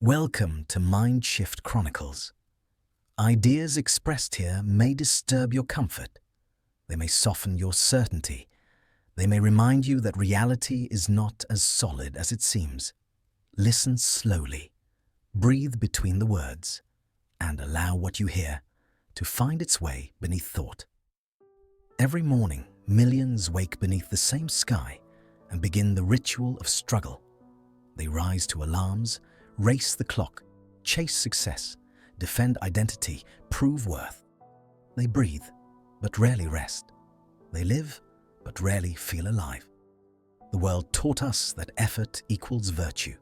Welcome to MindShift Chronicles. Ideas expressed here may disturb your comfort. They may soften your certainty. They may remind you that reality is not as solid as it seems. Listen slowly, breathe between the words, and allow what you hear to find its way beneath thought. Every morning, millions wake beneath the same sky and begin the ritual of struggle. They rise to alarms, race the clock, chase success, defend identity, prove worth. They breathe, but rarely rest. They live, but rarely feel alive. The world taught us that effort equals virtue,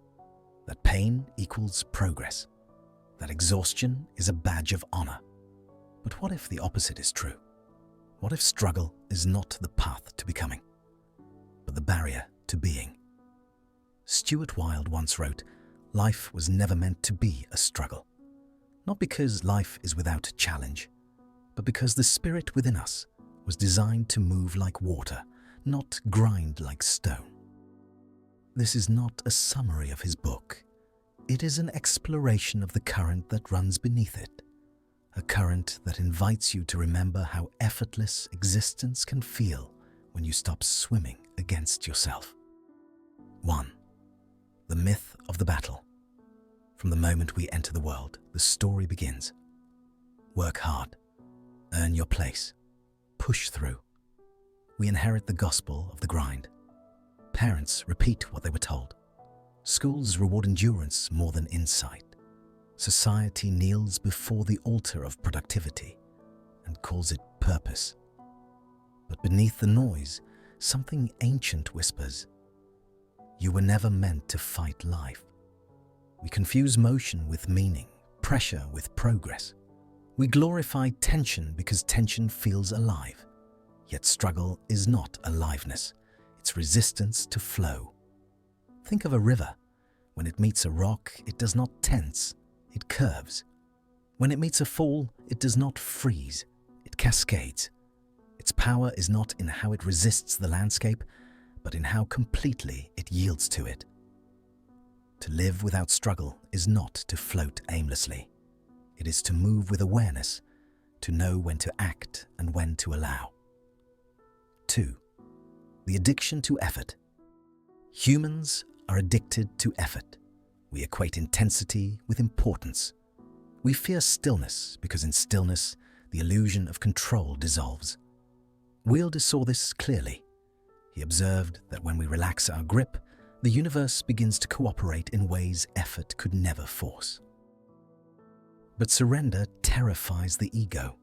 that pain equals progress, that exhaustion is a badge of honor. But what if the opposite is true? What if struggle is not the path to becoming, but the barrier to being? Stuart Wilde once wrote, "Life was never meant to be a struggle. Not because life is without challenge, but because the spirit within us was designed to move like water, not grind like stone." This is not a summary of his book. It is an exploration of the current that runs beneath it, a current that invites you to remember how effortless existence can feel when you stop swimming against yourself. 1. The myth of the battle. From the moment we enter the world, the story begins. Work hard, earn your place, push through. We inherit the gospel of the grind. Parents repeat what they were told. Schools reward endurance more than insight. Society kneels before the altar of productivity and calls it purpose. But beneath the noise, something ancient whispers. You were never meant to fight life. We confuse motion with meaning, pressure with progress. We glorify tension because tension feels alive. Yet struggle is not aliveness, it's resistance to flow. Think of a river. When it meets a rock, it does not tense, it curves. When it meets a fall, it does not freeze, it cascades. Its power is not in how it resists the landscape, but in how completely it yields to it. To live without struggle is not to float aimlessly. It is to move with awareness, to know when to act and when to allow. 2. The addiction to effort. Humans are addicted to effort. We equate intensity with importance. We fear stillness because in stillness, the illusion of control dissolves. Wilde saw this clearly. He observed that when we relax our grip, the universe begins to cooperate in ways effort could never force. But surrender terrifies the ego.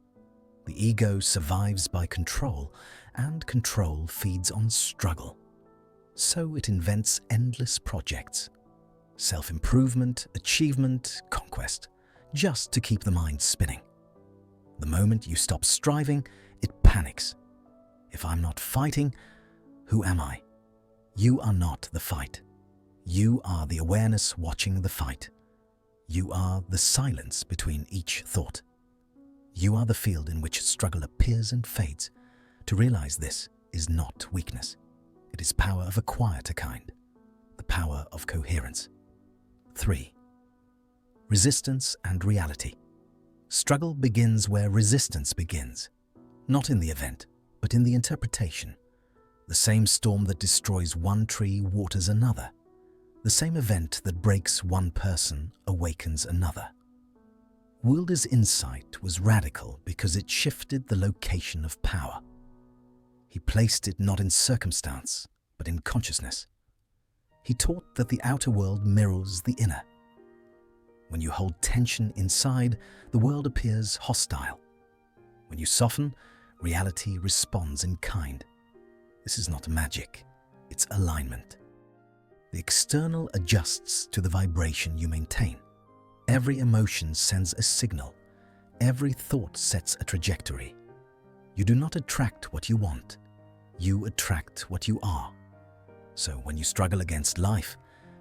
The ego survives by control, and control feeds on struggle. So it invents endless projects. Self-improvement, achievement, conquest, just to keep the mind spinning. The moment you stop striving, it panics. If I'm not fighting, who am I? You are not the fight. You are the awareness watching the fight. You are the silence between each thought. You are the field in which struggle appears and fades. To realize this is not weakness. It is power of a quieter kind, the power of coherence. 3. Resistance and reality. Struggle begins where resistance begins, not in the event, but in the interpretation. The same storm that destroys one tree waters another. The same event that breaks one person awakens another. Wilde's insight was radical because it shifted the location of power. He placed it not in circumstance, but in consciousness. He taught that the outer world mirrors the inner. When you hold tension inside, the world appears hostile. When you soften, reality responds in kind. This is not magic, it's alignment. The external adjusts to the vibration you maintain. Every emotion sends a signal. Every thought sets a trajectory. You do not attract what you want. You attract what you are. So when you struggle against life,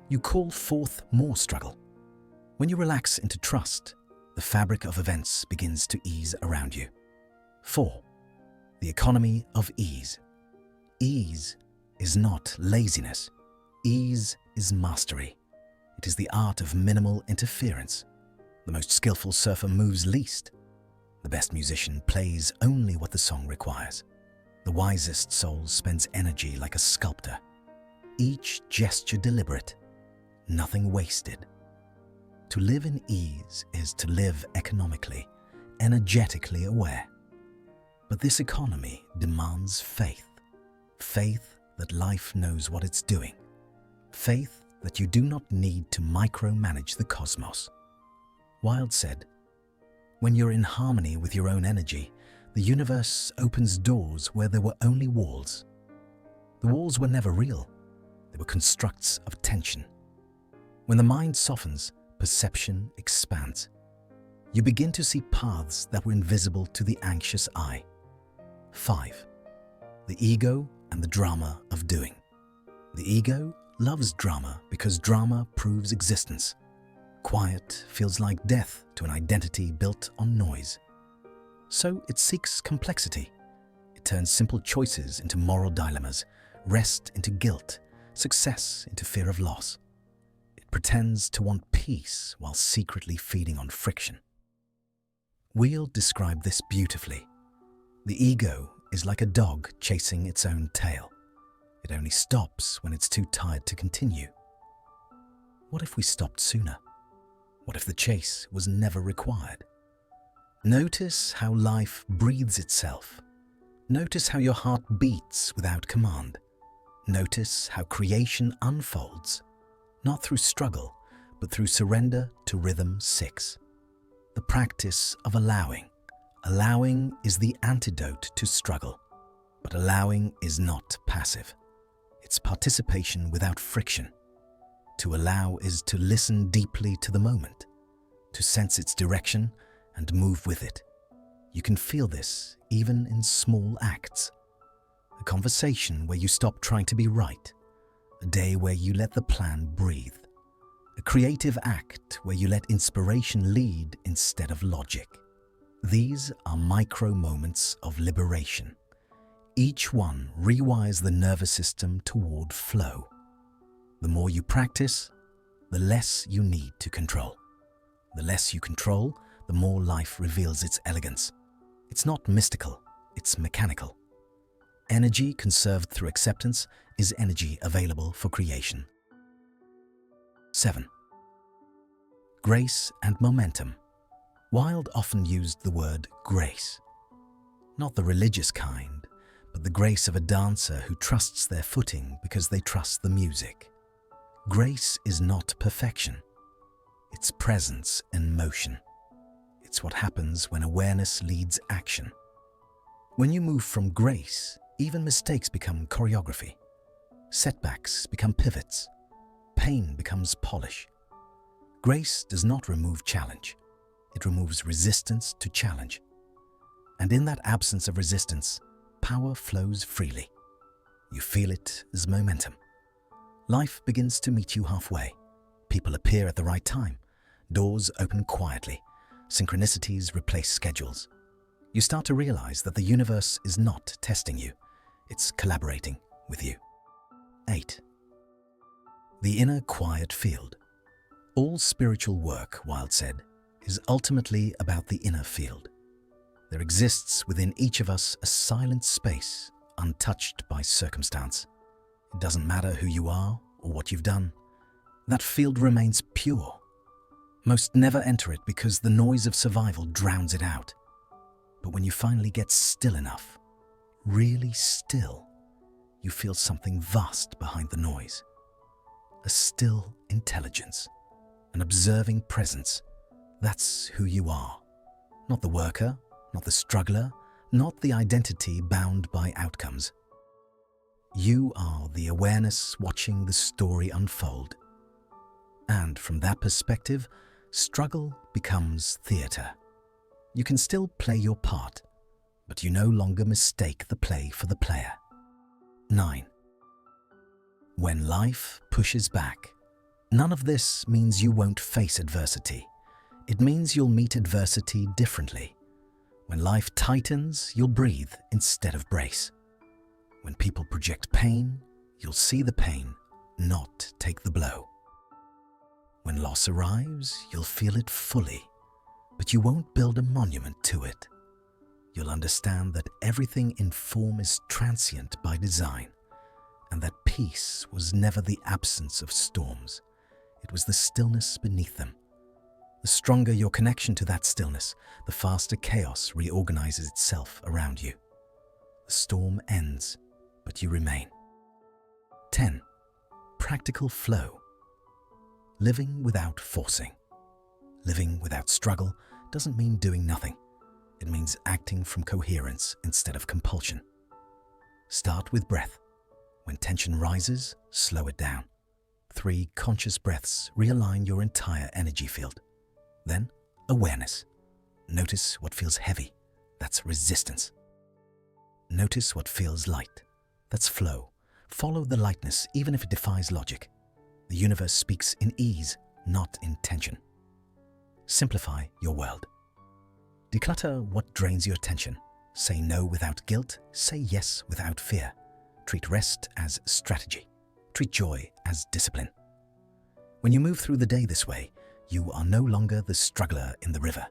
you call forth more struggle. When you relax into trust, the fabric of events begins to ease around you. 4. The economy of ease. Ease is not laziness. Ease is mastery. It is the art of minimal interference. The most skillful surfer moves least. The best musician plays only what the song requires. The wisest soul spends energy like a sculptor. Each gesture deliberate, nothing wasted. To live in ease is to live economically, energetically aware. But this economy demands faith. Faith that life knows what it's doing. Faith that you do not need to micromanage the cosmos. Wilde said, "When you're in harmony with your own energy, the universe opens doors where there were only walls." The walls were never real. They were constructs of tension. When the mind softens, perception expands. You begin to see paths that were invisible to the anxious eye. 5. The ego and the drama of doing. The ego loves drama because drama proves existence. Quiet feels like death to an identity built on noise. So it seeks complexity. It turns simple choices into moral dilemmas, rest into guilt, success into fear of loss. It pretends to want peace while secretly feeding on friction. Wilde described this beautifully. The ego is like a dog chasing its own tail. It only stops when it's too tired to continue. What if we stopped sooner? What if the chase was never required? Notice how life breathes itself. Notice how your heart beats without command. Notice how creation unfolds, not through struggle, but through surrender to rhythm 6. The practice of allowing. Allowing is the antidote to struggle, but allowing is not passive. It's participation without friction. To allow is to listen deeply to the moment, to sense its direction and move with it. You can feel this even in small acts. A conversation where you stop trying to be right. A day where you let the plan breathe. A creative act where you let inspiration lead instead of logic. These are micro moments of liberation. Each one rewires the nervous system toward flow. The more you practice, the less you need to control. The less you control, the more life reveals its elegance. It's not mystical, it's mechanical. Energy conserved through acceptance is energy available for creation. 7. Grace and momentum. Wilde often used the word grace. Not the religious kind, but the grace of a dancer who trusts their footing because they trust the music. Grace is not perfection. It's presence in motion. It's what happens when awareness leads action. When you move from grace, even mistakes become choreography. Setbacks become pivots. Pain becomes polish. Grace does not remove challenge. It removes resistance to challenge. And in that absence of resistance, power flows freely. You feel it as momentum. Life begins to meet you halfway. People appear at the right time. Doors open quietly. Synchronicities replace schedules. You start to realize that the universe is not testing you. It's collaborating with you. 8. The inner quiet field. All spiritual work, Wilde said, is ultimately about the inner field. There exists within each of us a silent space, untouched by circumstance. It doesn't matter who you are or what you've done. That field remains pure. Most never enter it because the noise of survival drowns it out. But when you finally get still enough, really still, you feel something vast behind the noise. A still intelligence, an observing presence. That's who you are. Not the worker, not the struggler, not the identity bound by outcomes. You are the awareness watching the story unfold. And from that perspective, struggle becomes theatre. You can still play your part, but you no longer mistake the play for the player. 9. When life pushes back. None of this means you won't face adversity. It means you'll meet adversity differently. When life tightens, you'll breathe instead of brace. When people project pain, you'll see the pain, not take the blow. When loss arrives, you'll feel it fully, but you won't build a monument to it. You'll understand that everything in form is transient by design, and that peace was never the absence of storms. It was the stillness beneath them. The stronger your connection to that stillness, the faster chaos reorganizes itself around you. The storm ends, but you remain. 10. Practical flow. Living without forcing. Living without struggle doesn't mean doing nothing. It means acting from coherence instead of compulsion. Start with breath. When tension rises, slow it down. 3 conscious breaths realign your entire energy field. Then, awareness. Notice what feels heavy. That's resistance. Notice what feels light. That's flow. Follow the lightness even if it defies logic. The universe speaks in ease, not in tension. Simplify your world. Declutter what drains your attention. Say no without guilt. Say yes without fear. Treat rest as strategy. Treat joy as discipline. When you move through the day this way, you are no longer the struggler in the river.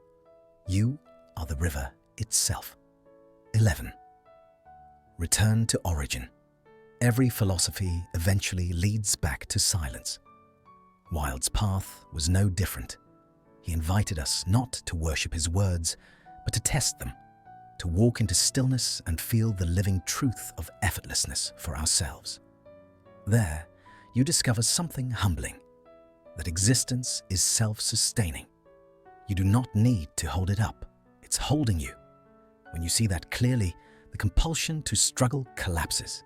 You are the river itself. 11. Return to origin. Every philosophy eventually leads back to silence. Wilde's path was no different. He invited us not to worship his words, but to test them, to walk into stillness and feel the living truth of effortlessness for ourselves. There, you discover something humbling, that existence is self-sustaining. You do not need to hold it up. It's holding you. When you see that clearly, the compulsion to struggle collapses.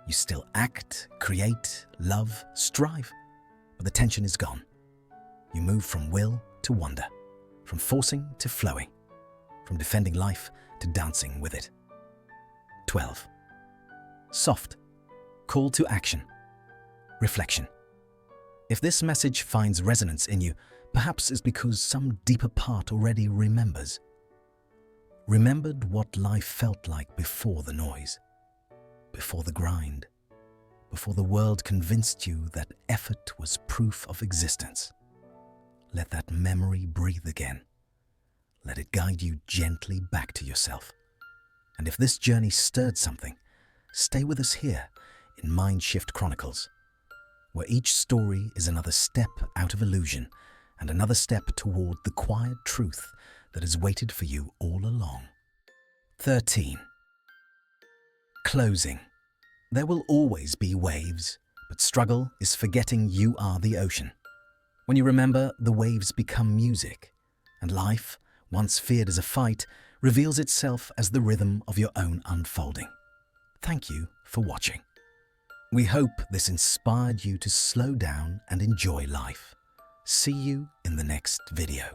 You still act, create, love, strive, but the tension is gone. You move from will to wonder, from forcing to flowing, from defending life to dancing with it. 12. Soft. Call to action. Reflection. If this message finds resonance in you, perhaps it's because some deeper part already remembers. Remembered what life felt like before the noise, before the grind, before the world convinced you that effort was proof of existence. Let that memory breathe again. Let it guide you gently back to yourself. And if this journey stirred something, stay with us here in MindShift Chronicles, where each story is another step out of illusion and another step toward the quiet truth that has waited for you all along. 13. Closing. There will always be waves, but struggle is forgetting you are the ocean. When you remember, the waves become music, and life, once feared as a fight, reveals itself as the rhythm of your own unfolding. Thank you for watching. We hope this inspired you to slow down and enjoy life. See you in the next video.